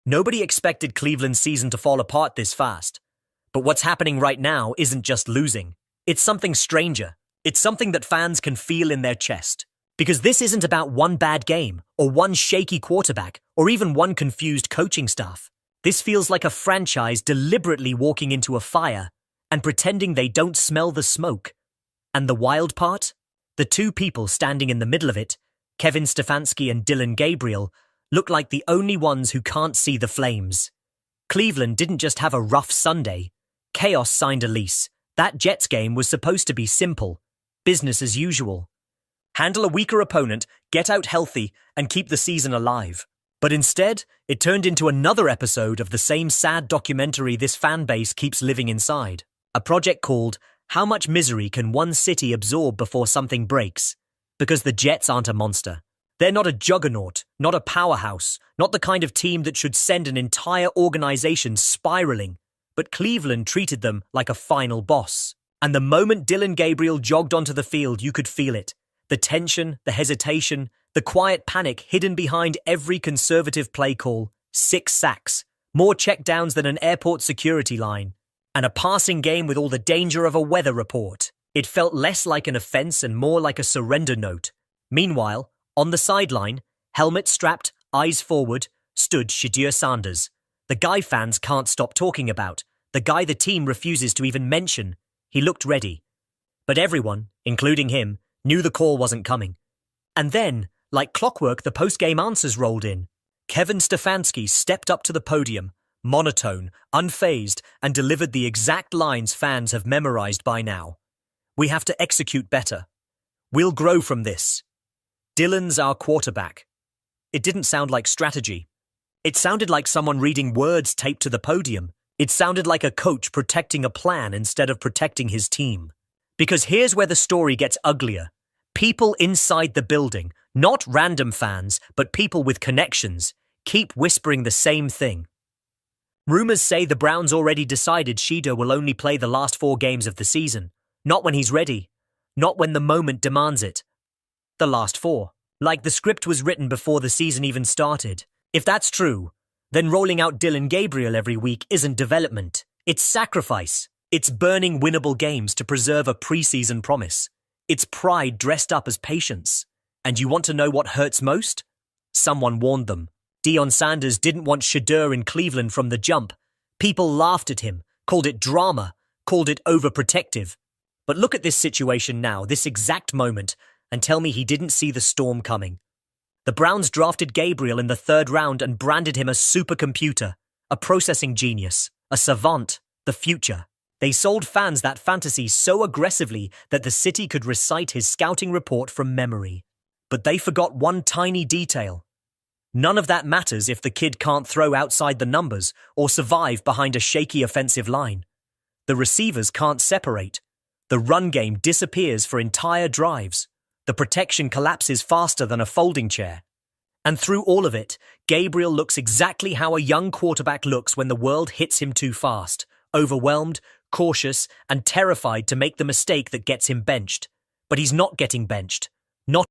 Nobody expected Cleveland's season to fall apart this fast. But what's happening right now isn't just losing. It's something stranger. It's something that fans can feel in their chest. Because this isn't about one bad game, or one shaky quarterback, or even one confused coaching staff. This feels like a franchise deliberately walking into a fire and pretending they don't smell the smoke. And the wild part? The two people standing in the middle of it, Kevin Stefanski and Dylan Gabriel, look like the only ones who can't see the flames. Cleveland didn't just have a rough Sunday. Chaos signed a lease. That Jets game was supposed to be simple, business as usual. Handle a weaker opponent, get out healthy, and keep the season alive. But instead, it turned into another episode of the same sad documentary this fan base keeps living inside. A project called How Much Misery Can One City Absorb Before Something Breaks? Because the Jets aren't a monster. They're not a juggernaut, not a powerhouse, not the kind of team that should send an entire organization spiraling. But Cleveland treated them like a final boss. And the moment Dylan Gabriel jogged onto the field, you could feel it. The tension, the hesitation, the quiet panic hidden behind every conservative play call. 6 sacks, more checkdowns than an airport security line, and a passing game with all the danger of a weather report. It felt less like an offense and more like a surrender note. Meanwhile, on the sideline, helmet strapped, eyes forward, stood Shedeur Sanders, the guy fans can't stop talking about, the guy the team refuses to even mention. He looked ready. But everyone, including him, knew the call wasn't coming. And then, like clockwork, the post-game answers rolled in. Kevin Stefanski stepped up to the podium, monotone, unfazed, and delivered the exact lines fans have memorized by now. We have to execute better. We'll grow from this. Dylan's our quarterback. It didn't sound like strategy. It sounded like someone reading words taped to the podium. It sounded like a coach protecting a plan instead of protecting his team. Because here's where the story gets uglier. People inside the building, not random fans, but people with connections, keep whispering the same thing. Rumors say the Browns already decided Shedeur will only play the last 4 games of the season. Not when he's ready. Not when the moment demands it. The last 4. Like the script was written before the season even started. If that's true, then rolling out Dylan Gabriel every week isn't development. It's sacrifice. It's burning winnable games to preserve a preseason promise. It's pride dressed up as patience. And you want to know what hurts most? Someone warned them. Deion Sanders didn't want Shedeur in Cleveland from the jump. People laughed at him, called it drama, called it overprotective. But look at this situation now, this exact moment, and tell me he didn't see the storm coming. The Browns drafted Gabriel in the 3rd round and branded him a supercomputer, a processing genius, a savant, the future. They sold fans that fantasy so aggressively that the city could recite his scouting report from memory. But they forgot one tiny detail. None of that matters if the kid can't throw outside the numbers or survive behind a shaky offensive line. The receivers can't separate. The run game disappears for entire drives. The protection collapses faster than a folding chair. And through all of it, Gabriel looks exactly how a young quarterback looks when the world hits him too fast, overwhelmed, cautious, and terrified to make the mistake that gets him benched. But he's not getting benched. Not